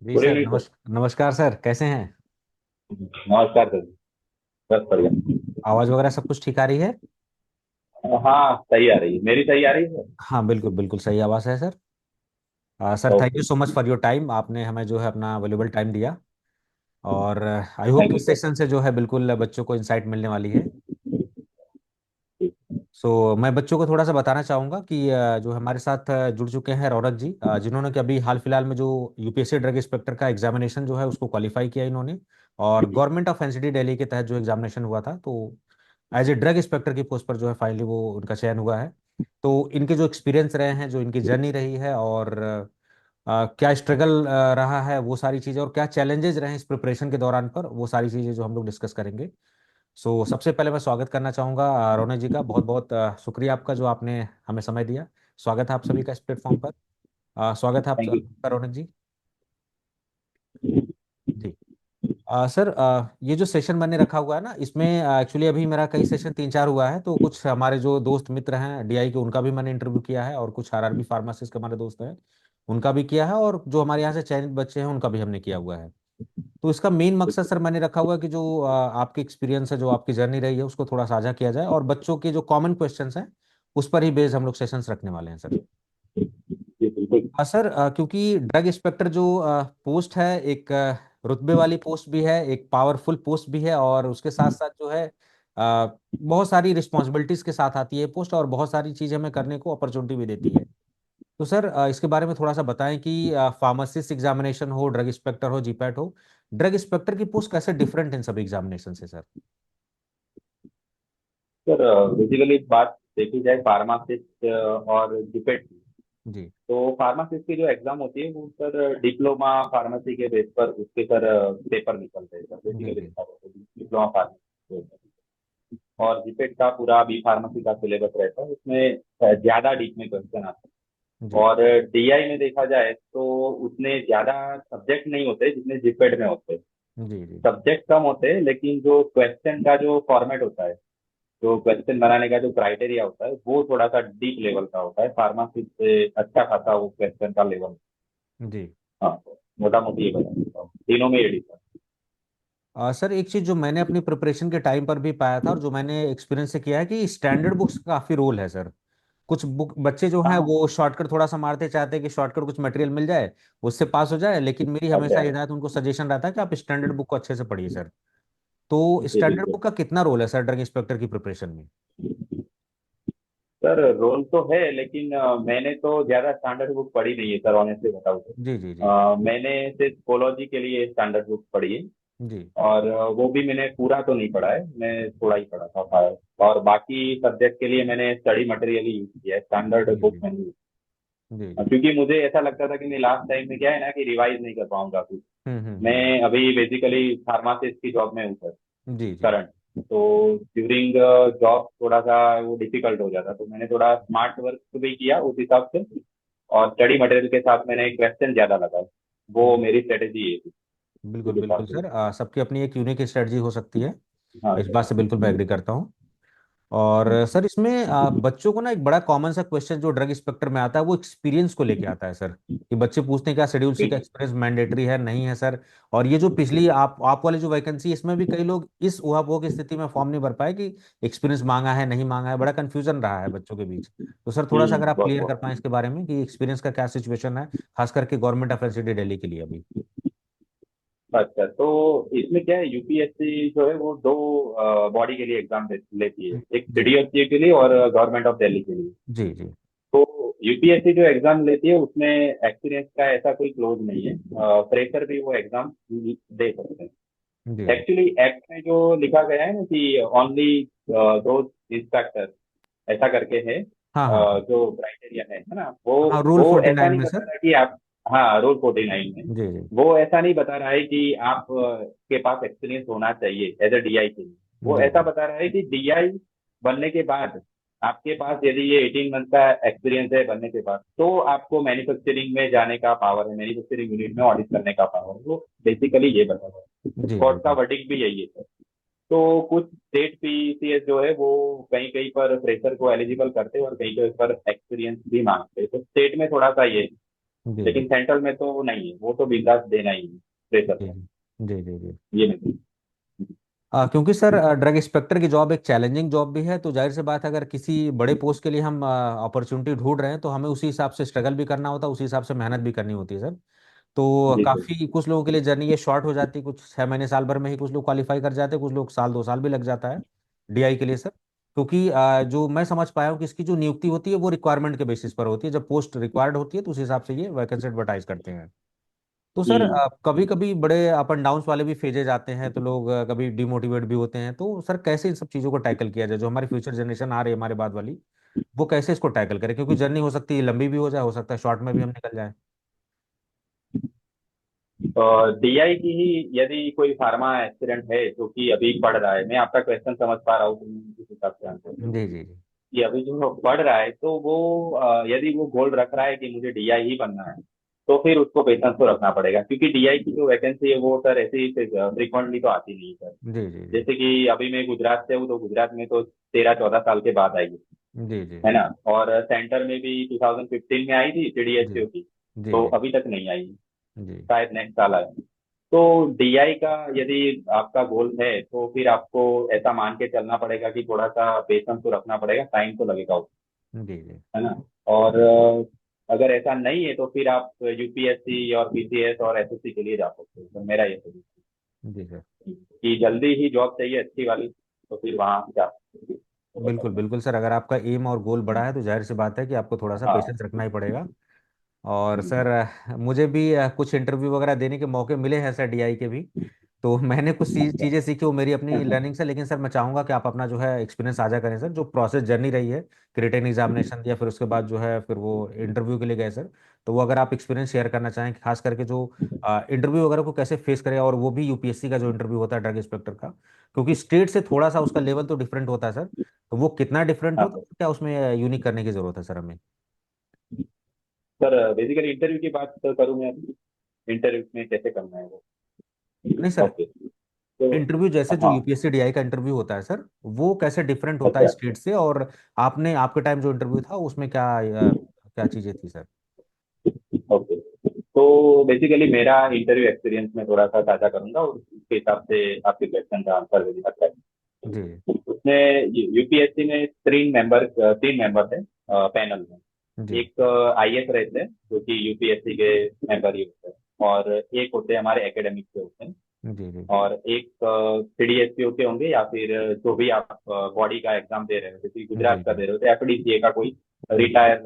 जी good sir, evening sir. नमस्कार sir, कैसे हैं? नमस्कार सर। बस बढ़िया। आवाज़ वगैरह सब कुछ ठीक आ रही है? हाँ, सही आ रही है, मेरी सही आ रही है सर। हाँ, बिल्कुल बिल्कुल सही आवाज़ है sir. Sir, thank okay. You so much for your time. आपने हमें जो है अपना वैल्यूबल टाइम दिया। और आई होप थैंक कि यू इस सर। सेशन से जो है बिल्कुल बच्चों को इंसाइट मिलने वाली है। मैं बच्चों को थोड़ा सा बताना चाहूँगा कि जो हमारे साथ जुड़ चुके हैं रौनक जी, जिन्होंने कि अभी हाल फिलहाल में जो यूपीएससी ड्रग इंस्पेक्टर का एग्जामिनेशन जो है उसको क्वालिफाई किया इन्होंने। और गवर्नमेंट ऑफ एनसीडी दिल्ली के तहत जो एग्जामिनेशन हुआ था, तो एज ए ड्रग इंस्पेक्टर की पोस्ट पर जो है फाइनली वो उनका चयन हुआ है। तो इनके जो एक्सपीरियंस रहे हैं, जो इनकी जर्नी रही है, और क्या स्ट्रगल रहा है, वो सारी चीज़ें, और क्या चैलेंजेस रहे हैं इस प्रिपरेशन के दौरान पर, वो सारी चीज़ें जो हम लोग डिस्कस करेंगे। सबसे पहले मैं स्वागत करना चाहूँगा रौनक जी का। बहुत बहुत शुक्रिया आपका जो आपने हमें समय दिया। स्वागत है आप सभी का इस प्लेटफॉर्म पर। स्वागत है थैंक यू। आपका रौनक जी। जी। सर, ये जो सेशन मैंने रखा हुआ है ना, इसमें एक्चुअली अभी मेरा कई सेशन तीन चार हुआ है, तो कुछ हमारे जो दोस्त मित्र हैं डीआई के, उनका भी मैंने इंटरव्यू किया है, और कुछ आरआरबी फार्मासिस्ट के हमारे दोस्त हैं, उनका भी किया है, और जो हमारे यहाँ से चयनित बच्चे हैं उनका भी हमने किया हुआ है। तो इसका मेन मकसद सर मैंने रखा हुआ है कि जो आपकी एक्सपीरियंस है, जो आपकी जर्नी रही है, उसको थोड़ा साझा किया जाए, और बच्चों के जो कॉमन क्वेश्चंस हैं उस पर ही बेस्ड हम लोग सेशंस रखने वाले हैं सर। जी बिल्कुल। सर, क्योंकि ड्रग इंस्पेक्टर जो पोस्ट है, एक रुतबे वाली पोस्ट भी है, एक पावरफुल पोस्ट भी है, और उसके साथ साथ जो है बहुत सारी रिस्पॉन्सिबिलिटीज के साथ आती है पोस्ट, और बहुत सारी चीजें हमें करने को अपॉर्चुनिटी भी देती है। तो सर, इसके बारे में थोड़ा सा बताएं कि फार्मासिस्ट एग्जामिनेशन हो, ड्रग इंस्पेक्टर हो, जीपैट हो, ड्रग इंस्पेक्टर की पोस्ट कैसे डिफरेंट इन सभी एग्जामिनेशन से सर? सर, बेसिकली बात देखी जाए फार्मासिस्ट और जिपेट की, जी तो फार्मासिस्ट की जो एग्जाम होती है वो सर डिप्लोमा फार्मेसी के बेस पर उसके सर पेपर निकलते हैं सर, जी बेसिकली जी देखा जाए तो डिप्लोमा फार्मेसी। और जीपेट का पूरा बी फार्मेसी का सिलेबस रहता है, उसमें ज्यादा डीप में क्वेश्चन आते हैं। जी और डीआई में देखा जाए तो उसमें ज्यादा सब्जेक्ट नहीं होते जितने जीपेट में होते हैं। जी जी। सब्जेक्ट कम होते हैं लेकिन जो क्वेश्चन का जो फॉर्मेट होता है, जो क्वेश्चन बनाने का जो क्राइटेरिया होता है वो थोड़ा सा डीप लेवल का होता है। फार्मासी से अच्छा खासा वो क्वेश्चन का लेवल। जी। हाँ, मोटा मोटी ये बता देता हूँ, तीनों में एडिशन। सर, एक चीज जो मैंने अपनी प्रिपरेशन के टाइम पर भी पाया था, और जो मैंने एक्सपीरियंस से किया है, कि स्टैंडर्ड बुक्स का काफी रोल है सर। कुछ बुक बच्चे जो हैं हाँ, वो शॉर्टकट थोड़ा सा मारते, चाहते हैं कि शॉर्टकट कुछ मटेरियल मिल जाए, उससे पास हो जाए, लेकिन मेरी अब हमेशा जाए। हिदायत उनको सजेशन रहता है कि आप स्टैंडर्ड बुक को अच्छे से पढ़िए सर। तो जी स्टैंडर्ड बिल्कुल। बुक का कितना रोल है सर ड्रग इंस्पेक्टर की प्रिपरेशन में? सर, रोल तो है लेकिन मैंने तो ज्यादा स्टैंडर्ड बुक पढ़ी नहीं है सर, ऑनेस्टली बताऊँ तो। जी जी जी। मैंने सिर्फ कोलॉजी के लिए स्टैंडर्ड बुक पढ़ी है। जी और वो भी मैंने पूरा तो नहीं पढ़ा है, मैं थोड़ा ही पढ़ा था शायद। और बाकी सब्जेक्ट के लिए मैंने स्टडी मटेरियल ही यूज किया है, स्टैंडर्ड जी बुक जी मैंने use जी किया। जी। क्योंकि मुझे ऐसा लगता था कि मैं लास्ट टाइम में क्या है ना कि रिवाइज नहीं कर पाऊंगा कुछ। हम्म। मैं अभी बेसिकली फार्मासिस्ट की जॉब में हूँ सर, जी जी। करंट। तो ड्यूरिंग जॉब थोड़ा सा वो डिफिकल्ट हो जाता, तो मैंने थोड़ा स्मार्ट वर्क भी किया उस हिसाब से। और स्टडी मटेरियल के साथ मैंने क्वेश्चन ज्यादा लगाए। वो जी, मेरी स्ट्रेटेजी है बिल्कुल उस हिसाब बिल्कुल से। सर, सबकी अपनी एक यूनिक स्ट्रेटजी हो सकती है। हाँ इस बात से बिल्कुल मैं एग्री करता हूँ। और सर, इसमें बच्चों को ना एक बड़ा कॉमन सा क्वेश्चन जो ड्रग इंस्पेक्टर में आता है, वो एक्सपीरियंस को लेके आता है सर। कि बच्चे पूछते हैं क्या शेड्यूल सी का बिल्कुल। एक्सपीरियंस मैंडेटरी है, नहीं है सर? और ये जो पिछली आप वाली जो वैकेंसी, इसमें भी कई लोग इस ऊहापोह की स्थिति में फॉर्म नहीं भर पाए कि एक्सपीरियंस मांगा है नहीं मांगा है, बड़ा कंफ्यूजन रहा है बच्चों के बीच। तो सर, थोड़ा सा अगर आप बहुत क्लियर कर बहुत। पाएं इसके बारे में कि एक्सपीरियंस का क्या सिचुएशन है, खास करके गवर्नमेंट ऑफ एनसीडी दिल्ली के लिए अभी। अच्छा, तो इसमें क्या है, यूपीएससी जो है वो दो बॉडी के लिए एग्जाम लेती है, एक जी सीडीएससी के लिए और गवर्नमेंट ऑफ दिल्ली के लिए। जी जी तो यूपीएससी जो एग्जाम लेती है उसमें एक्सपीरियंस का ऐसा कोई क्लोज नहीं है, फ्रेशर भी वो एग्जाम दे सकते हैं। जी जी। एक्चुअली एक्ट में जो लिखा गया है ना कि ओनली दोज इंस्पेक्टर, ऐसा करके है। हाँ हाँ हाँ। जो क्राइटेरिया है ना, वो हाँ, रूल वो फोर्टी ऐसा नाइन नहीं में बता सर। रहा कि आप। हाँ, रूल 49 में जी जी वो ऐसा नहीं बता रहा है कि आप के पास एक्सपीरियंस होना चाहिए एज अ डीआई के लिए। वो जी ऐसा जी बता रहा है कि डीआई बनने के बाद आपके पास यदि ये 18 मंथ का एक्सपीरियंस है बनने के बाद, तो आपको मैन्युफैक्चरिंग में जाने का पावर है, मैन्युफैक्चरिंग यूनिट में ऑडिट करने का पावर है। वो बेसिकली ये बता रहा है, जी जी कोर्ट का जी। वर्डिक्ट भी यही है। तो कुछ स्टेट पीसीएस जो है वो कहीं कहीं पर फ्रेशर को एलिजिबल करते हैं और कहीं कहीं पर एक्सपीरियंस भी मांगते हैं, तो स्टेट में थोड़ा सा ये है। जी लेकिन जी सेंट्रल में तो नहीं है, वो तो बिंदास देना ही है प्रेशर जी का। जी जी जी। ये नहीं। क्योंकि सर ड्रग इंस्पेक्टर की जॉब एक चैलेंजिंग जॉब भी है, तो जाहिर सी बात है अगर किसी बड़े पोस्ट के लिए हम अपॉर्चुनिटी ढूंढ रहे हैं तो हमें उसी हिसाब से स्ट्रगल भी करना होता है, उसी हिसाब से मेहनत भी करनी होती है सर। तो जी सर। काफ़ी कुछ लोगों के लिए जर्नी ये शॉर्ट हो जाती है, कुछ 6 महीने साल भर में ही कुछ लोग क्वालिफाई कर जाते हैं, कुछ लोग साल 2 साल भी लग जाता है डीआई के लिए सर। क्योंकि जो मैं समझ पाया हूँ कि इसकी जो नियुक्ति होती है वो रिक्वायरमेंट के बेसिस पर होती है, जब पोस्ट रिक्वायर्ड होती है तो उस हिसाब से ये वैकेंसी एडवर्टाइज करते हैं। तो सर हम्म। कभी कभी बड़े अप एंड डाउन्स वाले भी फेजेज आते हैं, तो लोग कभी डिमोटिवेट भी होते हैं, तो सर कैसे इन सब चीज़ों को टैकल किया जाए, जो हमारी फ्यूचर जनरेशन आ रही है हमारे बाद वाली, वो कैसे इसको टैकल करे, क्योंकि जर्नी हो सकती है लंबी भी हो जाए, हो सकता है शॉर्ट में भी हम निकल जाए। डीआई की ही यदि कोई फार्मा एक्सीडेंट है जो कि अभी पढ़ रहा है, मैं आपका क्वेश्चन समझ पा रहा हूँ, तो मैं उस हिसाब से आंसर जी करूँ। जी जी कि अभी जो पढ़ रहा है तो वो यदि वो गोल रख रहा है कि मुझे डीआई ही बनना है, तो फिर उसको पेशेंस तो रखना पड़ेगा, क्योंकि डीआई की जो वैकेंसी है वो सर ऐसे ही फ्रिक्वेंटली तो आती नहीं है सर। जी जी जी जैसे कि अभी मैं गुजरात से हूँ, तो गुजरात में तो 13-14 साल के बाद आएगी, जी जी है ना। और सेंटर में भी 2015 में आई थी जी सीडीएससीओ की, जी तो जी अभी तक नहीं आई, जी शायद नेक्स्ट साल आए। तो डीआई का यदि आपका गोल है तो फिर आपको ऐसा मान के चलना पड़ेगा कि थोड़ा सा पेशेंस तो रखना पड़ेगा, टाइम तो लगेगा उसको, जी जी है ना। और अगर ऐसा नहीं है तो फिर आप यूपीएससी और पीसीएस और एसएससी के लिए जा सकते हो, तो मेरा ये सजेशन जी सर। है कि जल्दी ही जॉब चाहिए अच्छी वाली, तो फिर वहाँ जा सकते हो। बिल्कुल बिल्कुल सर, अगर आपका एम और गोल बड़ा है तो जाहिर सी बात है कि आपको थोड़ा सा हाँ। पेशेंस रखना ही पड़ेगा। और सर हम्म। मुझे भी कुछ इंटरव्यू वगैरह देने के मौके मिले हैं सर डीआई के भी, तो मैंने कुछ चीज़ें सीखी, वो मेरी अपनी लर्निंग से। लेकिन सर मैं चाहूँगा कि आप अपना जो है एक्सपीरियंस साझा करें सर, जो प्रोसेस जर्नी रही है कि रिटन एग्जामिनेशन दिया, फिर उसके बाद जो है फिर वो इंटरव्यू के लिए गए सर, तो वो अगर आप एक्सपीरियंस शेयर करना चाहें, खास करके जो इंटरव्यू वगैरह को कैसे फेस करें, और वो भी यूपीएससी का जो इंटरव्यू होता है ड्रग इंस्पेक्टर का, क्योंकि स्टेट से थोड़ा सा उसका लेवल तो डिफरेंट होता है सर, तो वो कितना डिफरेंट हाँ होता सर। है, क्या उसमें यूनिक करने की जरूरत है सर हमें। सर बेसिकली इंटरव्यू की बात करूँ मैं अभी, इंटरव्यू में कैसे करना है वो। नहीं सर, ओके। तो इंटरव्यू जैसे जो हाँ। यूपीएससी डीआई का इंटरव्यू होता है सर, वो कैसे डिफरेंट होता है अच्छा। स्टेट से, और आपने आपके टाइम जो इंटरव्यू था उसमें क्या क्या चीजें थी सर। ओके। तो बेसिकली मेरा इंटरव्यू एक्सपीरियंस में थोड़ा सा साझा करूंगा और उसके हिसाब से आपके क्वेश्चन का आंसर दे सकता है। जी उसमें यूपीएससी में तीन मेंबर थे पैनल में। जी एक आईएएस रहते हैं जो कि यूपीएससी के मेंबर ही होते हैं, और एक होते हैं हमारे एकेडमिक से होते हैं, जी जी और एक सीडीएसपीओ के होंगे, या फिर जो भी आप बॉडी का एग्जाम दे रहे हो, जैसे जी गुजरात का जी दे रहे हो तो एफडीसीए का कोई जी रिटायर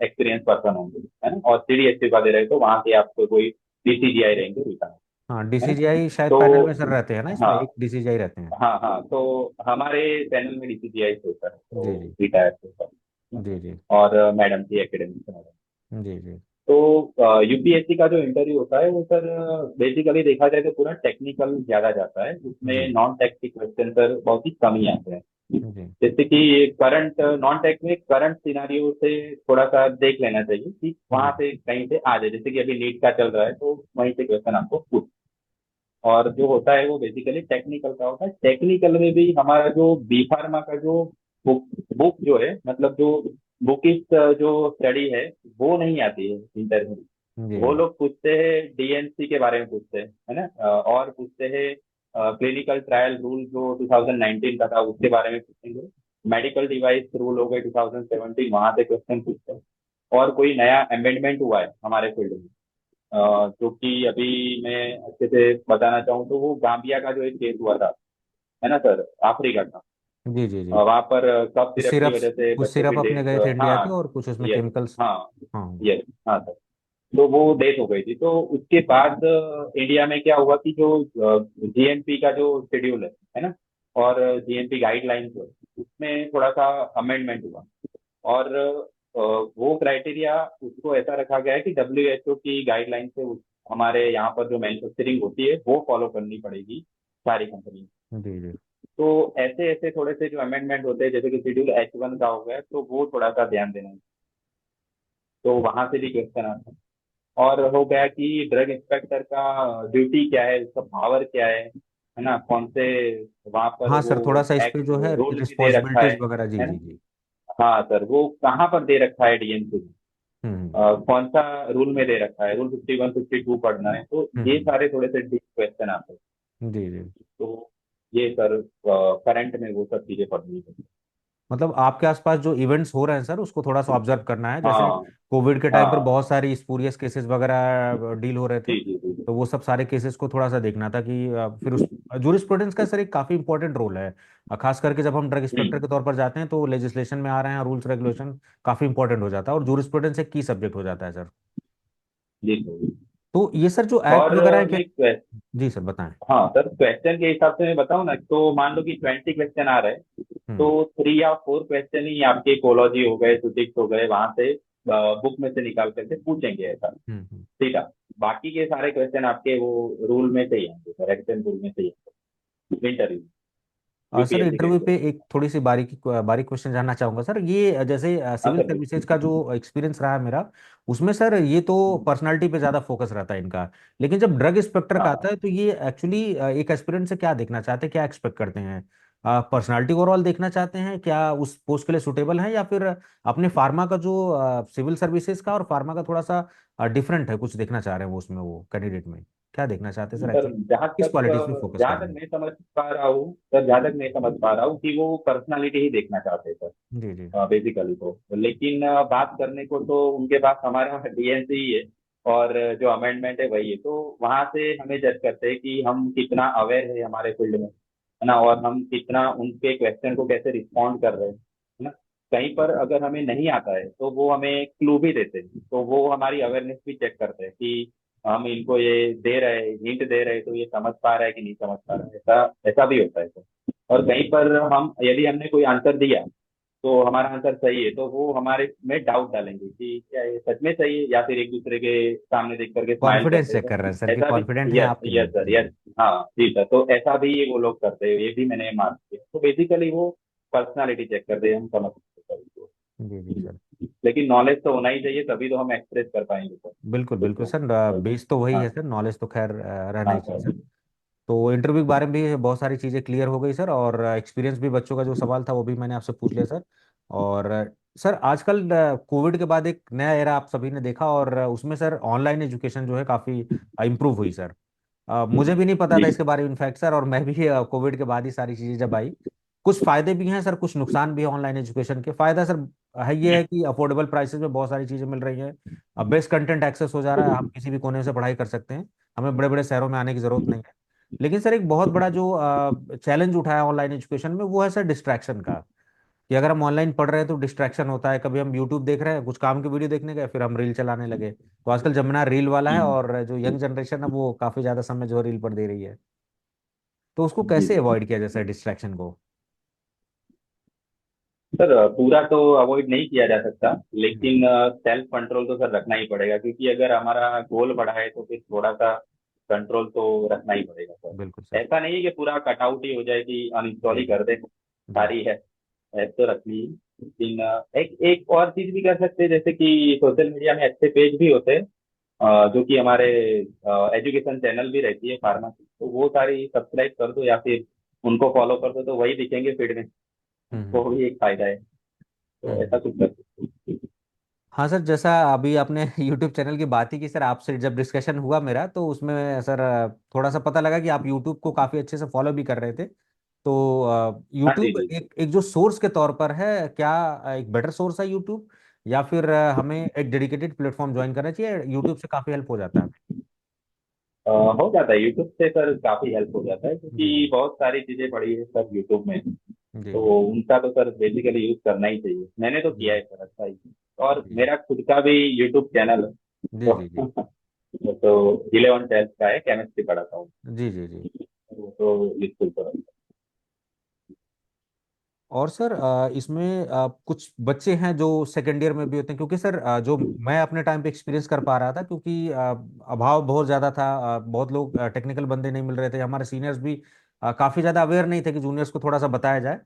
एक्सपीरियंस पर्सन होंगे, है ना। और सीडीएसपी का दे रहे हो तो वहाँ के आपको कोई डीसीजीआई रहेंगे रिटायर, हाँ, है ना। डीसीजीआई शायद तो पैनल में सर रहते हैं ना, इसमें हाँ, एक डीसीजीआई रहते हैं। हाँ, हाँ, तो हमारे पैनल में डीसीजीआई से होता है, जी तो जी रिटायर से होता है। जी जी और मैडम थी एकेडमिक से मैडम। जी जी तो यूपीएससी का जो इंटरव्यू होता है वो सर बेसिकली देखा जाए तो पूरा टेक्निकल ज्यादा जाता है, उसमें जी नॉन टेक के क्वेश्चन सर बहुत ही कम ही आते हैं। जी जैसे कि करंट नॉन टेक में करंट सिनारियो से थोड़ा सा देख लेना चाहिए कि वहां जी से कहीं से आ जाए, जैसे कि अभी नीट का चल रहा है तो वहीं से क्वेश्चन आपको पूछ। और जो होता है वो बेसिकली टेक्निकल का होता है। टेक्निकल में भी हमारा जो बी फार्मा का जो बुक बुक जो है, मतलब जो बुकिश जो स्टडी है, वो नहीं आती है इंटरव्यू। जी वो जी लोग पूछते हैं डीएनसी के बारे में पूछते हैं, है ना। और पूछते हैं क्लिनिकल ट्रायल रूल जो 2019 का था उसके बारे में पूछेंगे। मेडिकल डिवाइस रूल हो गए 2017, वहां से क्वेश्चन पूछते हैं। और कोई नया अमेंडमेंट हुआ है हमारे फील्ड में, जो कि अभी मैं अच्छे से बताना चाहूँ तो वो गाम्बिया का जो एक केस हुआ था, है ना सर, अफ्रीका का। जी जी जी वहां पर कफ कुछ सिरप की सिरप, वजह से कुछ बच्चों की सिरप अपने डेथ। गए थे इंडिया के, हाँ। और कुछ उसमें यस। केमिकल्स। हाँ। हाँ यस। हाँ सर। तो वो डेथ हो गई थी, तो उसके बाद इंडिया में क्या हुआ कि जो जीएमपी का जो शेड्यूल है ना, और जीएमपी गाइडलाइंस है, उसमें थोड़ा सा अमेंडमेंट हुआ। और वो क्राइटेरिया उसको ऐसा रखा गया है कि डब्ल्यूएचओ की गाइडलाइन से हमारे यहाँ पर जो मैन्युफैक्चरिंग होती है वो फॉलो करनी पड़ेगी सारी कंपनी। जी जी तो ऐसे ऐसे थोड़े से जो अमेंडमेंट होते हैं, जैसे कि शेड्यूल H1 का हो गया, तो वो थोड़ा सा ध्यान देना है। तो वहां से भी क्वेश्चन आता है। और हो गया कि ड्रग इंस्पेक्टर का ड्यूटी क्या है, उसका पावर क्या है ना, कौन से वहां पर हाँ वो सर, थोड़ा सा इस पे एक्ट जो है रूल भी दे रखा रिस्पॉन्सिबिलिटीज वगैरह। जी है जी ना। जी हाँ सर, वो कहाँ पर दे रखा है डीएमसी में, हम्म। कौन सा रूल में दे रखा है, रूल 51 52 पढ़ना है, तो ये हम्म। सारे थोड़े से डीप क्वेश्चन आते हैं। जी जी। तो ये सर करंट में वो सब चीजें पढ़नी है। मतलब आपके आसपास जो इवेंट्स हो रहे हैं सर, उसको थोड़ा सा ऑब्जर्व करना है। जैसे हाँ कोविड के टाइम पर हाँ। बहुत सारी स्पूरियस केसेस वगैरह डील हो रहे थे, जी जी जी जी। तो वो सब सारे केसेस को थोड़ा सा देखना था कि फिर उस जूरिस्प्रूडेंस का सर एक काफी इंपॉर्टेंट रोल है। खास करके जब हम ड्रग इंस्पेक्टर हम्म। के तौर पर जाते हैं तो लेजिस्लेशन में आ रहे हैं, रूल्स रेगुलेशन काफी इंपॉर्टेंट हो जाता है, और जूरिस्प्रूडेंस एक की सब्जेक्ट हो जाता है सर। जी सर। तो ये सर जो एक्ट और वगैरह है क्या? मैं जी सर बताएं। हाँ सर, क्वेश्चन के हिसाब से मैं बताऊँ ना, तो मान लो कि 20 क्वेश्चन आ रहे हैं, तो हम्म 3 या 4 क्वेश्चन ही आपके इकोलॉजी हो गए, फिजिक्स हो गए, वहां से बुक में से निकाल करके पूछेंगे ऐसा। हम्म। ठीक है। बाकी के सारे क्वेश्चन आपके वो रूल में से ही आएंगे सर, एग्जाम रूल में से ही इंटरव्यू, सर यूपीएससी के इंटरव्यू पे इंटरव्यू। एक थोड़ी सी बारीक क्वेश्चन जानना चाहूंगा सर। ये जैसे हाँ सिविल सर सर्विसेज बिल्कुल। का जो एक्सपीरियंस रहा है मेरा, उसमें सर ये तो पर्सनालिटी पे ज्यादा फोकस रहता है इनका। लेकिन जब ड्रग इंस्पेक्टर का आता हाँ है तो ये एक्चुअली एक एस्पिरेंट से क्या देखना चाहते हैं, क्या एक्सपेक्ट करते हैं? पर्सनालिटी ओवरऑल देखना चाहते हैं, क्या उस पोस्ट के लिए सुटेबल है, या फिर अपने फार्मा का जो सिविल सर्विसेज का और फार्मा का थोड़ा सा डिफरेंट है, कुछ देखना चाह रहे हैं वो उसमें, वो कैंडिडेट में क्या देखना चाहते हैं सर सर, एक्चुअली? किस क्वालिटीज पे फोकस जहाँ कर रहे तक हैं? मैं समझ पा रहा हूँ सर, जहाँ तक मैं समझ पा रहा हूँ कि वो पर्सनालिटी ही देखना चाहते हैं जी जी। सर, बेसिकली तो। लेकिन बात करने को तो उनके पास हमारा डीएनसी ही है, और जो अमेंडमेंट है वही है, तो वहां से हमें जज करते हैं कि हम कितना अवेयर है हमारे फील्ड में, है ना, और हम कितना उनके क्वेश्चन को कैसे रिस्पॉन्ड कर रहे हैं, है ना। कहीं पर अगर हमें नहीं आता है तो वो हमें क्लू भी देते हैं, तो वो हमारी अवेयरनेस भी चेक करते हैं कि हम इनको ये दे रहे हैं, हिंट दे रहे हैं, तो ये समझ पा रहा है कि नहीं समझ पा रहा है, ऐसा ऐसा भी होता है सर। और कहीं पर हम यदि हमने कोई आंसर दिया तो हमारा आंसर सही है, तो वो हमारे में डाउट डालेंगे कि क्या ये सच में सही है, या फिर एक दूसरे के सामने देख करके स्माइल कॉन्फिडेंस करते हैं चेक कर रहे हैं सर सर, कि ऐसा भी। कॉन्फिडेंट हैं यस आपके यस लिए। सर, जी यस। जी। हाँ जी सर, तो ऐसा भी वो लोग करते हैं, ये भी मैंने मार्क किया, तो बेसिकली वो पर्सनालिटी चेक करते हैं, हम समझ सकते हैं सर इसको। जी जी सर। लेकिन नॉलेज तो होना ही चाहिए, तभी तो हम एक्सप्रेस कर पाएंगे सर बिल्कुल खुद बिल्कुल को। सर। बेस तो वही हाँ है सर, नॉलेज तो खैर रहना हाँ ही चाहिए सर। सर। तो इंटरव्यू के बारे में भी बहुत सारी चीज़ें क्लियर हो गई सर, और एक्सपीरियंस भी बच्चों का जो सवाल था वो भी मैंने आपसे पूछ लिया सर। और सर आजकल कोविड के बाद एक नया एरा आप सभी ने देखा, और उसमें सर ऑनलाइन एजुकेशन जो है काफ़ी इम्प्रूव हुई सर। मुझे भी नहीं पता था जी इसके बारे में इनफैक्ट सर, और मैं भी कोविड के बाद ही सारी चीज़ें जब आई, कुछ फायदे भी हैं सर, कुछ नुकसान भी है ऑनलाइन एजुकेशन के। फायदा सर है ये है कि अफोर्डेबल प्राइसेस में बहुत सारी चीज़ें मिल रही हैं, अब बेस्ट कंटेंट एक्सेस हो जा रहा है, हम किसी भी कोने से पढ़ाई कर सकते हैं, हमें बड़े बड़े शहरों में आने की जरूरत नहीं है। लेकिन सर एक बहुत बड़ा जो चैलेंज उठाया ऑनलाइन एजुकेशन में वो है सर डिस्ट्रैक्शन का, कि अगर हम ऑनलाइन पढ़ रहे हैं तो डिस्ट्रैक्शन होता है। कभी हम यूट्यूब देख रहे हैं, कुछ काम की वीडियो देखने गए, फिर हम रील चलाने लगे। तो आजकल जमाना रील वाला है, और जो यंग जनरेशन है वो काफी ज्यादा समय जो है रील पर दे रही है। तो उसको जी कैसे जी। अवॉइड किया जाए सर, डिस्ट्रैक्शन को? सर पूरा तो अवॉइड नहीं किया जा सकता, जी लेकिन सेल्फ कंट्रोल तो सर रखना ही पड़ेगा, क्योंकि अगर हमारा गोल बड़ा है तो फिर थोड़ा सा कंट्रोल तो रखना ही पड़ेगा बिल्कुल सर। सर। ऐसा नहीं है कि पूरा कटआउट ही हो जाए कि अनइंस्टॉल जी ही जी। कर दे, जी सारी है ऐप तो रखनी ही। लेकिन एक एक और चीज भी कर सकते हैं, जैसे कि सोशल मीडिया में अच्छे पेज भी होते हैं, जो कि हमारे एजुकेशन चैनल भी रहती है फार्मा की, तो वो सारी सब्सक्राइब कर दो या फिर उनको फॉलो कर दो, तो वही दिखेंगे फीड में, वो हम्म। भी एक फायदा है, तो ऐसा हम्म। कुछ कर सकते हैं। हाँ सर, जैसा अभी आपने यूट्यूब चैनल की बात ही की सर, आपसे जब डिस्कशन हुआ मेरा तो उसमें सर थोड़ा सा पता लगा कि आप यूट्यूब को काफ़ी अच्छे से फॉलो भी कर रहे थे। तो हाँ जी यूट्यूब जी। एक एक जो सोर्स के तौर पर है, क्या एक बेटर सोर्स है यूट्यूब, या फिर हमें एक डेडिकेटेड प्लेटफॉर्म ज्वाइन करना चाहिए? यूट्यूब से काफ़ी हेल्प हो जाता है हो जाता है यूट्यूब से सर, काफी हेल्प हो जाता है, जी क्योंकि जी। बहुत सारी चीजें पड़ी है सर यूट्यूब में, जी तो जी। उनका तो सर बेसिकली यूज करना ही चाहिए, मैंने तो किया जी है सर, अच्छा ही। और जी। मेरा खुद का भी यूट्यूब चैनल है, जी जी। जी तो तो 11th 12th का है, केमिस्ट्री पढ़ाता हूँ, जी जी। जी। वो तो यूजफुल सर। और सर इसमें कुछ बच्चे हैं जो सेकेंड ईयर में भी होते हैं, क्योंकि सर जो मैं अपने टाइम पे एक्सपीरियंस कर पा रहा था, क्योंकि अभाव बहुत ज़्यादा था, बहुत लोग टेक्निकल बंदे नहीं मिल रहे थे, हमारे सीनियर्स भी काफ़ी ज़्यादा अवेयर नहीं थे कि जूनियर्स को थोड़ा सा बताया जाए।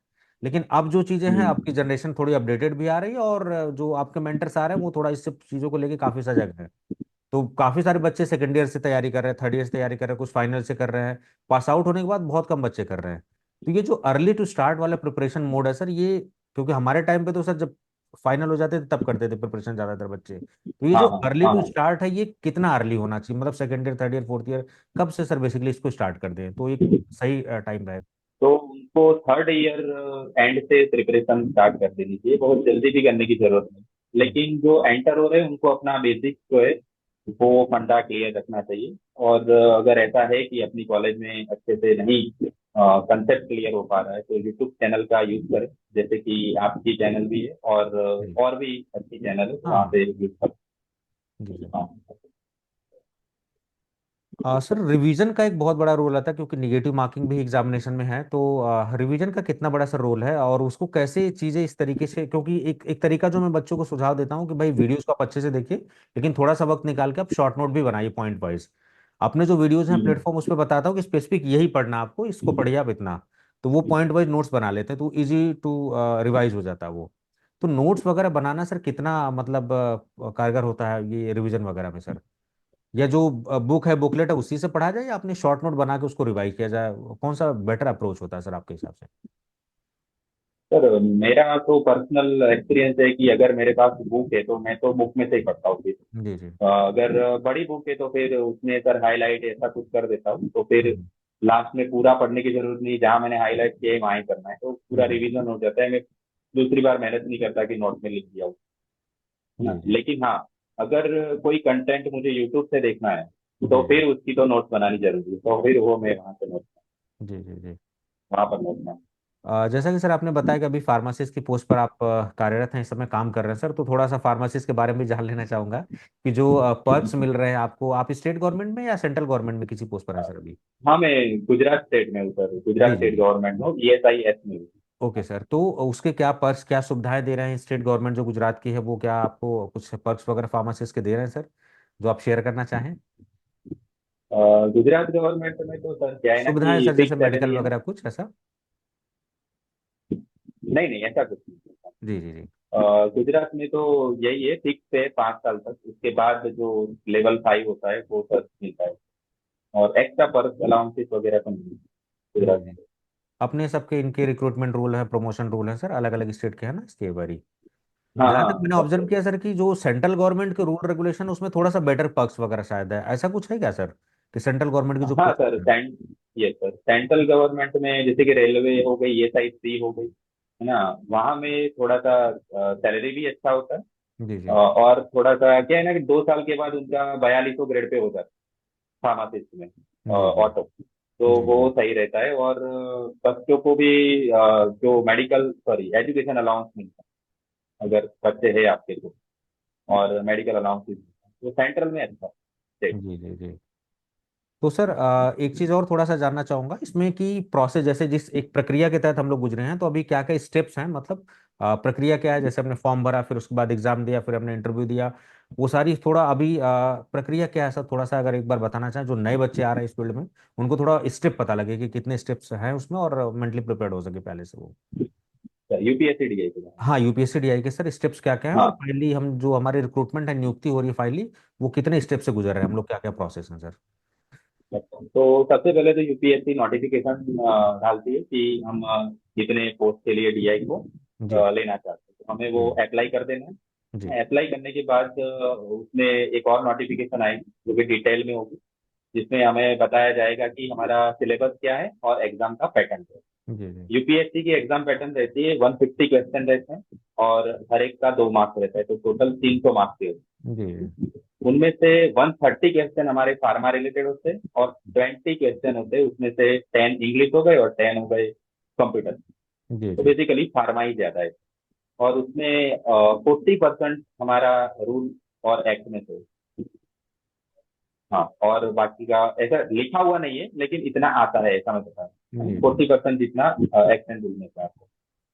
लेकिन अब जो चीज़ें हैं, आपकी हम्म। जनरेशन थोड़ी अपडेटेड भी आ रही है, और जो आपके मेंटर्स आ रहे हैं वो थोड़ा इस सब चीज़ों को लेके काफ़ी सजग है। तो काफ़ी सारे बच्चे सेकेंड ईयर से तैयारी कर रहे हैं, थर्ड ईयर से तैयारी कर रहे हैं, कुछ फाइनल से कर रहे हैं, पास आउट होने के बाद बहुत कम बच्चे कर रहे हैं। तो ये जो अर्ली टू स्टार्ट वाला प्रिपरेशन मोड है सर, ये क्योंकि हमारे टाइम पे तो सर जब फाइनल हो जाते थे तब करते थे प्रिपरेशन ज्यादातर बच्चे। तो ये हाँ जो हाँ अर्ली हाँ टू हाँ। स्टार्ट है, ये कितना अर्ली होना चाहिए, मतलब second year, third year, fourth year, कब से सर बेसिकली इसको स्टार्ट कर दें तो एक सही टाइम रहेगा? तो उनको थर्ड ईयर एंड से प्रिपरेशन स्टार्ट कर देनी चाहिए, बहुत जल्दी भी करने की जरूरत नहीं। हम्म, लेकिन जो एंटर हो रहे हैं उनको अपना बेसिक जो है वो फंडा क्लियर रखना चाहिए। और अगर ऐसा है कि अपनी कॉलेज में अच्छे से नहीं कंसेप्ट क्लियर हो पा रहा है, तो यूट्यूब चैनल का यूज करें, जैसे कि आपकी चैनल भी है और जी और भी अच्छी चैनल है, तो हाँ वहाँ हाँ पे यूज कर जी सर। हाँ। सर रिवीजन का एक बहुत बड़ा रोल आता है, क्योंकि निगेटिव मार्किंग भी एग्जामिनेशन में है, तो रिवीजन का कितना बड़ा सर रोल है, और उसको कैसे चीजें इस तरीके से, क्योंकि एक एक तरीका जो मैं बच्चों को सुझाव देता हूँ कि भाई वीडियोस को आप अच्छे से देखिए, लेकिन थोड़ा सा वक्त निकाल के आप शॉर्ट नोट भी बनाइए पॉइंट वाइज। अपने जो वीडियोस हैं हम्म, प्लेटफॉर्म, उस पर बताता हूँ कि स्पेसिफिक यही पढ़ना आपको, इसको पढ़िए आप इतना। तो वो पॉइंट वाइज नोट्स बना लेते हैं, तो इजी टू रिवाइज हो जाता है वो। तो नोट्स वगैरह बनाना सर कितना मतलब कारगर होता है ये रिवीजन वगैरह में सर? या जो बुक है, बुकलेट है, उसी से पढ़ा जाए, या अपने शॉर्ट नोट बना के उसको रिवाइज किया जाए? कौन सा बेटर अप्रोच होता है सर आपके हिसाब से? सर मेरा तो पर्सनल एक्सपीरियंस है कि अगर मेरे पास बुक है तो मैं तो बुक में से ही पढ़ता हूँ। जी जी। अगर बड़ी बुक है तो फिर उसमें सर हाईलाइट ऐसा कुछ कर देता हूँ, तो फिर हम्म लास्ट में पूरा पढ़ने की जरूरत नहीं, जहाँ मैंने हाईलाइट किया है वहाँ ही करना है, तो पूरा हम्म, रिवीजन हो जाता है। मैं दूसरी बार मेहनत नहीं करता कि नोट में लिख दिया हो, है जी ना। जी लेकिन हाँ, अगर कोई कंटेंट मुझे यूट्यूब से देखना है तो जी जी फिर उसकी तो नोट्स बनानी जरूरी है, तो फिर वो मैं वहाँ से नोट, जी जी जी। वहाँ पर नोट में। जैसा कि सर आपने बताया कि अभी फार्मासिस्ट की पोस्ट पर आप कार्यरत हैं, इस समय काम कर रहे हैं सर, तो थोड़ा सा फार्मासिस्ट के बारे में भी जान लेना चाहूंगा कि जो पर्क्स मिल रहे हैं आपको, आप स्टेट गवर्नमेंट में या सेंट्रल गवर्नमेंट में किसी पोस्ट पर हैं सर अभी? हाँ, मैं गुजरात स्टेट में हूँ सर, जी गुजरात जी स्टेट जी। गवर्नमेंट में हूँ, ESIS में हूँ। ओके सर, तो उसके क्या पर्क्स, क्या सुविधाएं दे रहे हैं स्टेट गवर्नमेंट जो गुजरात की है, वो क्या आपको कुछ पर्क्स वगैरह फार्मासिस्ट के दे रहे हैं सर, जो आप शेयर करना चाहें? गुजरात गवर्नमेंट में तो सर क्या है ना सुविधाएं कि सर, जैसे फिक्स मेडिकल सैलरी है ना। वगैरह कुछ ऐसा? नहीं नहीं, ऐसा कुछ नहीं। जी जी जी। गुजरात में तो यही है, फिक्स है 5 साल तक, उसके बाद जो लेवल 5 होता है वो सर मिलता है। और एक्स्ट्रा पर्क अलाउंसेस वगैरह तो नहीं है जी गुजरात जी। में। अपने सबके इनके रिक्रूटमेंट रूल है, प्रमोशन रूल है सर, अलग अलग स्टेट के हैं ना इसके बारी। हाँ जहां तक हाँ, मैंने ऑब्जर्व सबसे। किया सर कि जो सेंट्रल गवर्नमेंट के रूल रेगुलेशन, उसमें थोड़ा सा बेटर पर्क्स वगैरह शायद है, ऐसा कुछ है क्या सर, कि सेंट्रल गवर्नमेंट की जो हाँ पोस्ट सर, है? ये सर सेंट्रल गवर्नमेंट में जैसे कि रेलवे हो गई, ESIC हो गई, है ना, वहाँ में थोड़ा सा सैलरी भी अच्छा होता है। जी जी और थोड़ा सा क्या है ना कि 2 साल के बाद उनका 4200 ग्रेड पे हो जाता है फार्मासिस्ट में, जी जी ऑटो। तो जी वो जी सही रहता है। और बच्चों को भी जो मेडिकल सॉरी एजुकेशन अलाउंस मिलता है अगर बच्चे हैं आपके तो, और मेडिकल अलाउंस भी मिलता है, तो सेंट्रल में अच्छा स्टेट। जी जी जी। तो सर एक चीज और थोड़ा सा जानना चाहूंगा इसमें कि प्रोसेस, जैसे जिस एक प्रक्रिया के तहत हम लोग गुजरे हैं, तो अभी क्या क्या स्टेप्स हैं, मतलब प्रक्रिया क्या है, जैसे हमने फॉर्म भरा, फिर उसके बाद एग्जाम दिया, फिर हमने इंटरव्यू दिया, वो सारी थोड़ा अभी प्रक्रिया क्या है सर, थोड़ा सा अगर एक बार बताना चाहें, जो नए बच्चे आ रहे हैं इस फील्ड में, उनको थोड़ा स्टेप पता लगे कि कितने स्टेप्स हैं उसमें, और मेंटली प्रिपेयर्ड हो सके पहले से वो। UPSC DI के लिए। हाँ, यूपीएससी डीआई के सर स्टेप्स क्या क्या है, और हाँ, फाइनली हम जो हमारे रिक्रूटमेंट है, नियुक्ति हो रही है फाइनली, वो कितने स्टेप से गुजर रहे हैं हम लोग, क्या क्या प्रोसेस है सर? तो सबसे पहले तो UPSC नोटिफिकेशन डालती है कि हम कितने पोस्ट के लिए DI को जी लेना चाहते हैं, तो हमें वो जी अप्लाई कर देना जी है। अप्लाई करने के बाद उसमें एक और नोटिफिकेशन आएगी जो कि डिटेल में होगी, जिसमें हमें बताया जाएगा कि हमारा सिलेबस क्या है और एग्जाम का पैटर्न क्या जी जी है। UPSC की एग्जाम पैटर्न रहती है, 150 क्वेश्चन रहते हैं और हर एक का 2 मार्क्स रहता है, तो टोटल 300 मार्क्स के होते जी हैं। उनमें से 130 क्वेश्चन हमारे फार्मा रिलेटेड होते हैं और 20 क्वेश्चन होते हैं, उसमें से 10 इंग्लिश हो गए और 10 हो गए कंप्यूटर। जी तो जी बेसिकली फार्मा ही ज्यादा है। और उसमें 40% हमारा रूल और एक्ट में से। हाँ, और बाकी का ऐसा लिखा हुआ नहीं है, लेकिन इतना आता है ऐसा मैं बता रहा हूँ, जी जी 40% जितना एक्ट एंड रूल में से आता है।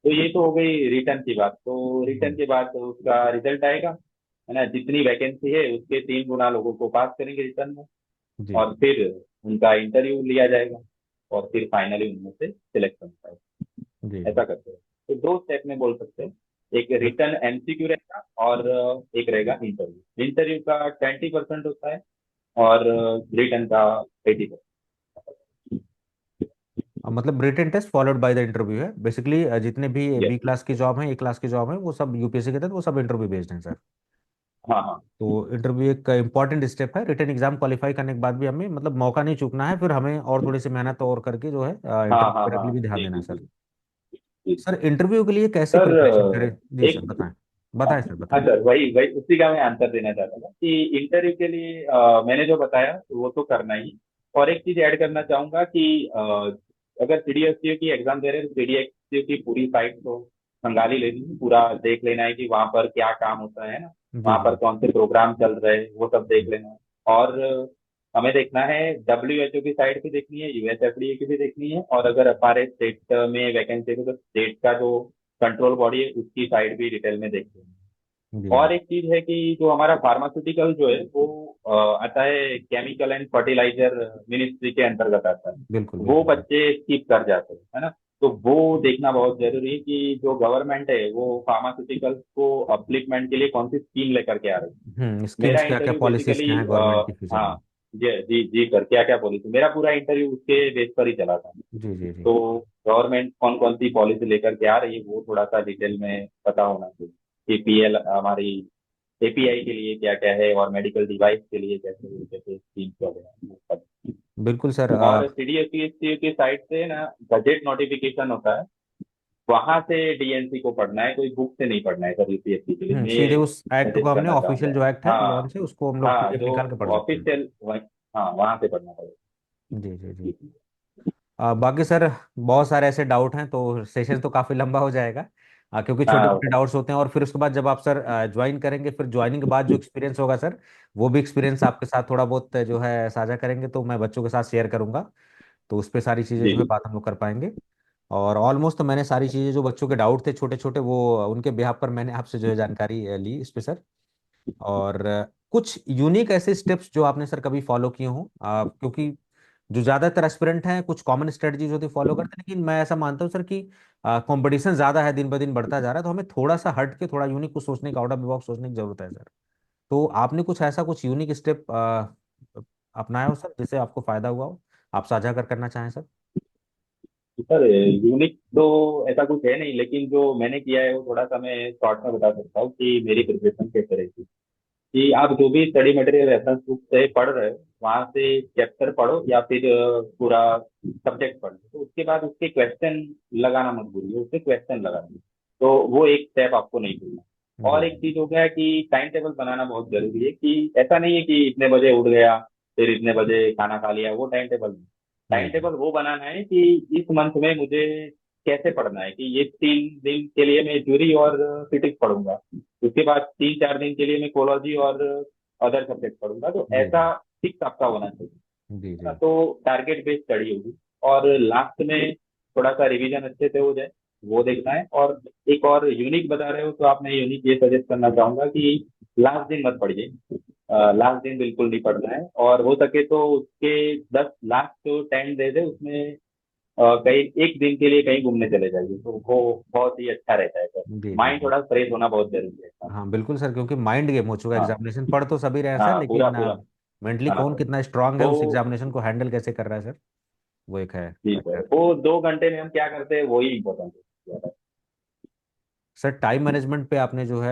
तो ये तो हो गई रिटर्न की बात। तो रिटर्न जी के बाद तो उसका रिजल्ट आएगा, है ना, जितनी वैकेंसी है उसके 3 गुना लोगों को पास करेंगे रिटर्न में। जी और फिर उनका इंटरव्यू लिया जाएगा और फिर फाइनली उनमें से सिलेक्शन होता है। जी ऐसा जी। करते हैं। तो 2 स्टेप में बोल सकते हैं, एक बट रिटर्न MCQ रहेगा और एक रहेगा इंटरव्यू। इंटरव्यू का 20% होता है और रिटर्न का 80%। मतलब written test followed by the interview है बेसिकली। जितने भी यस। बी क्लास की जॉब है, ए क्लास की जॉब है, वो सब यूपीएससी के तहत वो सब इंटरव्यू बेस्ड हैं सर। हाँ हाँ। तो इंटरव्यू एक इंपॉर्टेंट स्टेप है। रिटन एग्जाम क्वालिफाई करने के बाद भी हमें मतलब मौका नहीं चूकना है, फिर हमें और थोड़ी सी मेहनत और करके जो है हाँ इंटरव्यू हाँ वगैरह के लिए हाँ। भी ध्यान जी देना है जी सर। जी जी। सर इंटरव्यू के लिए कैसे सर प्रिपरेशन करें? जी सर एक, बताएं। बताएं सर हाँ बताएं। सर, वही वही उसी का मैं आंसर देना चाहता था कि इंटरव्यू के लिए मैंने जो बताया वो तो करना ही। और एक चीज ऐड करना चाहूंगा कि अगर सीडीएसयू की एग्जाम दे रहे हैं तो सीडीएसयू की पूरी साइट तो खंगाली लेनी है, पूरा देख लेना है कि वहाँ पर क्या काम होता है ना, जी वहाँ जी। पर कौन से प्रोग्राम चल रहे हैं वो सब देख हम्म, लेना है। और हमें देखना है डब्ल्यूएचओ की साइट भी देखनी है, यूएसएफडीए की भी देखनी है, और अगर हमारे स्टेट में वैकेंसी है तो स्टेट का जो कंट्रोल बॉडी है उसकी साइट भी डिटेल में देख लेनी है। जी जी। और एक चीज है कि जो हमारा फार्मास्यूटिकल जो है वो आता है केमिकल एंड फर्टिलाइजर मिनिस्ट्री के अंतर्गत आता है। बिल्कुल वो बिल्कुल सर। बच्चे स्किप कर जाते हैं, है ना। तो वो देखना बहुत जरूरी है कि जो गवर्नमेंट है वो फार्मास्यूटिकल्स को अपलिफ्टमेंट के लिए कौन सी स्कीम लेकर के आ रही है। मेरा स्कीम्स क्या क्या इंटरव्यू पॉलिसीज बेसिकली क्या हैं गवर्नमेंट की फ्यूचर हाँ, में? जी जी जी सर, क्या क्या पॉलिसी, मेरा पूरा इंटरव्यू उसके बेस पर ही चला था। जी जी जी। तो गवर्नमेंट कौन कौन सी पॉलिसी लेकर के आ रही है वो थोड़ा सा डिटेल में पता होना चाहिए। कि पीएल हमारी एपीआई के लिए क्या क्या है और मेडिकल डिवाइस के लिए कैसे कैसे स्कीम्स वगैरह हैं। बिल्कुल सर। और सीडीएसयू की साइट से ना बजट नोटिफिकेशन होता है, वहां से डीएनसी को पढ़ना है, कोई बुक से नहीं पढ़ना है सर यूपीएससी के लिए, मैं सीधे ये उस एक्ट को सजेस्ट हमने करना ऑफिशियल चाहूंगा। जो एक्ट है हाँ लॉन्च है उसको हम लोग हाँ, पीडीएफ जो निकाल के पढ़ सकते हैं। ऑफिशियल, हाँ वहां से पढ़ना पड़ेगा। जी जी जी। बाकी सर बहुत सारे ऐसे डाउट हैं तो सेशन तो काफ़ी लंबा हो जाएगा। क्योंकि छोटे हाँ मोटे डाउट्स होते हैं, और फिर उसके बाद जब आप सर ज्वाइन करेंगे, फिर ज्वाइनिंग के बाद जो एक्सपीरियंस होगा सर, वो भी एक्सपीरियंस आपके साथ थोड़ा बहुत जो है साझा करेंगे, तो मैं बच्चों के साथ शेयर करूंगा। तो उस पर सारी चीज़ें जी जो है जी बात हम लोग कर पाएंगे। और ऑलमोस्ट तो मैंने सारी चीज़ें जो बच्चों के डाउट थे छोटे छोटे, वो उनके बिहाफ पर मैंने आपसे जो है जानकारी ली इस पे सर। और कुछ यूनिक ऐसे स्टेप्स जो आपने सर कभी फॉलो किए हों, क्योंकि जो ज्यादातर एस्पिरेंट हैं कुछ कॉमन स्ट्रेटजीज होती फॉलो करते हैं, लेकिन मैं ऐसा मानता हूँ सर कि कंपटीशन ज्यादा है, दिन ब दिन बढ़ता जा रहा है, तो हमें थोड़ा सा हट के थोड़ा यूनिक कुछ सोचने का, आउट ऑफ द बॉक्स सोचने की जरूरत है सर। तो आपने कुछ ऐसा कुछ यूनिक स्टेप अपनाया हो सर जिससे आपको फायदा हुआ हो, आप साझा करना चाहें सर? सर, यूनिक तो ऐसा कुछ है नहीं, लेकिन जो मैंने किया है वो थोड़ा सा मैं शॉर्ट में बता सकता हूँ कि मेरी प्रिपरेशन किस तरह की। कि आप जो भी स्टडी मटेरियल रेफरेंस बुक से पढ़ रहे हो वहां से चैप्टर पढ़ो या फिर पूरा सब्जेक्ट पढ़ो, तो उसके बाद उसके क्वेश्चन लगाना मत भूलिए, उसके क्वेश्चन लगाइए। तो वो एक स्टेप आपको नहीं भूलना। जी और एक चीज हो गया कि टाइम टेबल बनाना बहुत जरूरी है, कि ऐसा नहीं है कि इतने बजे उठ गया फिर इतने बजे खाना खा लिया, वो टाइम टेबल नहीं। जी टाइम टेबल वो बनाना है कि इस मंथ में मुझे कैसे पढ़ना है, कि ये 3 दिन के लिए मैं ज्यूरी और फिजिक्स पढ़ूंगा, उसके बाद 3-4 दिन के लिए मैं कोलॉजी और अदर सब्जेक्ट पढ़ूंगा, तो जी ऐसा फिक्स आपका होना चाहिए, जी है ना। जी तो टारगेट बेस्ड स्टडी होगी। और लास्ट में थोड़ा सा रिवीजन अच्छे से हो जाए वो देखना है। और एक और यूनिक बता रहे हो तो आपने यूनिक ये सजेस्ट करना चाहूंगा कि लास्ट दिन मत पढ़िए। लास्ट दिन बिल्कुल नहीं पढ़ना है, और हो सके तो उसके 10 लास्ट जो 10 दे दे उसमें कहीं एक दिन के लिए कहीं घूमने चले जाइए, तो वो बहुत ही अच्छा रहता है सर। जी जी माइंड जी। थोड़ा फ्रेश होना बहुत जरूरी है। हाँ बिल्कुल सर, क्योंकि माइंड गेम हो चुका है हाँ एग्जामिनेशन, पढ़ तो सभी रहे हैं सर, हाँ, पूरा लेकिन पूरा। मेंटली हाँ कौन कितना स्ट्रांग है वो, उस एग्जामिनेशन को हैंडल कैसे कर रहा है सर, वो एक है जी सर, फैक्टर। वो 2 घंटे में हम क्या करते हैं वही इम्पोर्टेंट है। सर टाइम मैनेजमेंट पे आपने जो है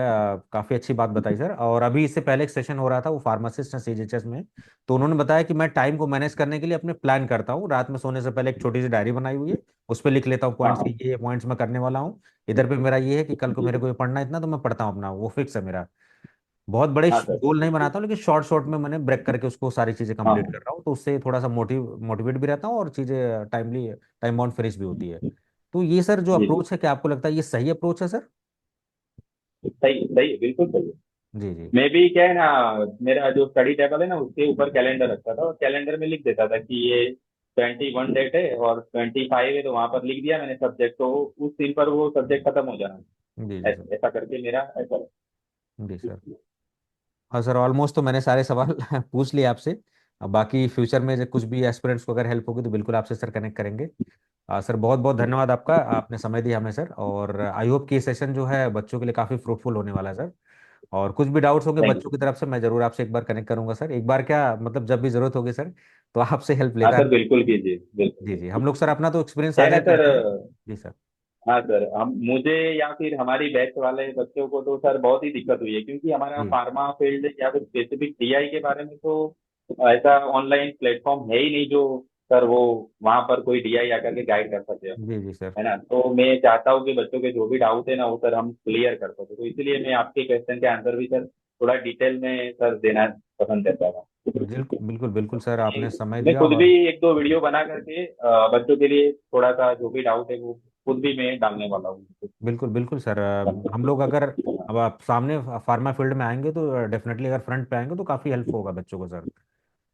काफ़ी अच्छी बात बताई सर। और अभी इससे पहले एक सेशन हो रहा था वो फार्मासिस्ट है सीजीएचएस में, तो उन्होंने बताया कि मैं टाइम को मैनेज करने के लिए अपने प्लान करता हूँ, रात में सोने से पहले एक छोटी सी डायरी बनाई हुई है, उस पर लिख लेता हूँ हाँ पॉइंट्स की हाँ। ये पॉइंट्स मैं करने वाला हूँ। इधर पे मेरा ये है कि कल को जी मेरे को ये पढ़ना है इतना, तो मैं पढ़ता हूँ अपना, वो फिक्स है मेरा। बहुत बड़े हाँ सर। गोल नहीं बनाता हूँ, लेकिन शॉर्ट शॉर्ट में मैंने ब्रेक करके उसको सारी चीज़ें हाँ कंप्लीट कर हाँ। रहा हूँ, तो उससे थोड़ा सा मोटिवेट भी रहता हूँ और चीज़ें टाइमली टाइम बाउंड फिनिश भी होती है। तो ये सर जो जी जी, अप्रोच है, क्या आपको लगता है ये सही अप्रोच है सर? सही सही है, बिल्कुल सही है। जी जी मैं भी क्या है ना, मेरा जो स्टडी टेबल है ना उसके ऊपर कैलेंडर रखता था, और कैलेंडर में लिख देता था कि ये 21 डेट है और 25 है, तो वहां पर लिख दिया मैंने सब्जेक्ट, तो उस दिन पर वो सब्जेक्ट खत्म हो जाना। जी जी सर। ऐसा ऐसा करके मेरा ऐसा। जी सर। हाँ सर, ऑलमोस्ट तो मैंने सारे सवाल पूछ लिए आपसे। अब बाकी फ्यूचर में कुछ भी एस्पिरेंट्स को अगर हेल्प होगी तो बिल्कुल आपसे सर कनेक्ट करेंगे। सर बहुत बहुत धन्यवाद आपका, आपने समय दिया हमें सर, और आई होप कि ये सेशन जो है बच्चों के लिए काफ़ी फ्रूटफुल होने वाला है सर। और कुछ भी डाउट्स होंगे थैंक बच्चों यू। की तरफ से मैं जरूर आपसे एक बार कनेक्ट करूंगा सर, एक बार क्या मतलब जब भी जरूरत होगी सर, तो आपसे हेल्प हाँ लेता सर, है। बिल्कुल कीजिए, बिल्कुल जी जी, कीजिए। हम लोग सर अपना तो एक्सपीरियंस क्या है साझा ना सर, करते हैं। जी सर। हाँ सर, हम मुझे या फिर हमारी बैच वाले बच्चों को तो सर बहुत ही दिक्कत हुई है, क्योंकि हमारा जी फार्मा फील्ड या फिर स्पेसिफिक टीआई के बारे में तो ऐसा ऑनलाइन प्लेटफॉर्म है ही नहीं जो सर वो वहाँ पर कोई डीआई आकर के गाइड कर सके, जी जी सर। है ना। तो मैं चाहता हूँ कि बच्चों के जो भी डाउट है ना वो सर हम क्लियर कर सके, तो इसीलिए मैं आपके क्वेश्चन के आंसर भी सर थोड़ा डिटेल में सर देना पसंद करता था। बिल्कुल बिल्कुल बिल्कुल सर, आपने समय मैं दिया। खुद भी और एक दो वीडियो बना करके बच्चों के लिए थोड़ा सा जो भी डाउट है वो खुद भी मैं डालने वाला हूँ। बिल्कुल बिल्कुल सर, हम लोग अगर अब आप सामने फार्मा फील्ड में आएंगे तो डेफिनेटली अगर फ्रंट पे आएंगे तो काफ़ी हेल्प होगा बच्चों को सर।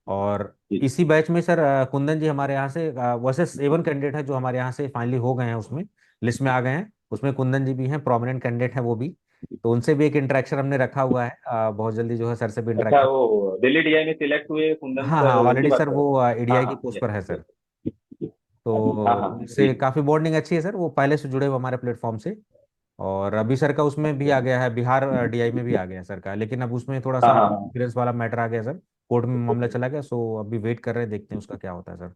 और जी इसी बैच में सर कुंदन जी हमारे यहाँ से वैसे A1 कैंडिडेट है जो हमारे यहाँ से फाइनली हो गए हैं, उसमें लिस्ट में आ गए हैं, उसमें कुंदन जी भी हैं, प्रोमिनेंट कैंडिडेट हैं वो भी। तो उनसे भी एक इंटरेक्शन हमने रखा हुआ है, बहुत जल्दी जो है सर से भी अच्छा, इंटरेक्शन। वो दिल्ली डीआई में सिलेक्ट हुए कुंदन हाँ हाँ, सर उनकी ऑलरेडी बात सर कर वो रहे हैं? हाँ ADI की हाँ, पोस्ट यस पर है यस। सर। तो हाँ हाँ जी उनसे जी। काफ़ी बॉन्डिंग अच्छी है सर, वो पहले से जुड़े हुए हमारे प्लेटफॉर्म से। और अभी सर का उसमें भी आ गया है, बिहार DI में भी आ गया है सर का, लेकिन अब उसमें थोड़ा हाँ सा हाँ हाँ। एक्सपीरियंस वाला मैटर आ गया सर, कोर्ट में मामला चला गया, सो अभी वेट कर रहे हैं, देखते हैं उसका क्या होता है सर।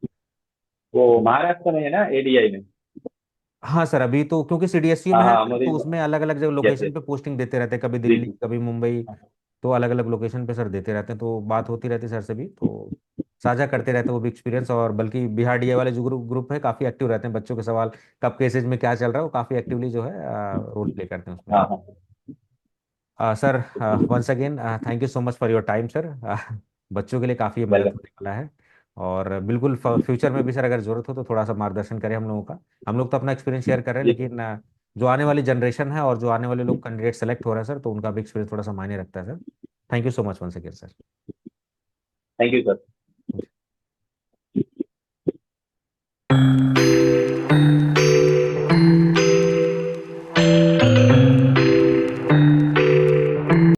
वो महाराष्ट्र में है ना, एडीआई में? हाँ सर, अभी तो क्योंकि CDSU हाँ में है हाँ सर, मुझे, तो उसमें अलग अलग जगह यस लोकेशन यस, पे पोस्टिंग देते रहते हैं, कभी जी दिल्ली जी। कभी मुंबई। हाँ तो अलग अलग लोकेशन पे सर देते रहते हैं, तो बात होती रहती है सर से भी, तो साझा करते रहते हैं वो भी एक्सपीरियंस। और बल्कि बिहार DI वाले जो ग्रुप ग्रुप है काफ़ी एक्टिव रहते हैं, बच्चों के सवाल कब केसेज में क्या चल रहा है वो काफ़ी एक्टिवली जो है रोल प्ले करते हैं उसमें। हाँ हाँ। Sir once again thank you so much for your time sir. बच्चों के लिए काफ़ी मदद वेलकम। होने वाला है। और बिल्कुल फ्यूचर में भी सर अगर जरूरत हो तो थोड़ा सा मार्गदर्शन करें हम लोगों का। हम लोग तो अपना एक्सपीरियंस शेयर कर रहे हैं, जी, लेकिन जो आने वाली जनरेशन है और जो आने वाले लोग कैंडिडेट सेलेक्ट हो रहे हैं सर, तो उनका भी एक्सपीरियंस थोड़ा सा मायने रखता है sir. Thank you so much once again sir. Thank you sir.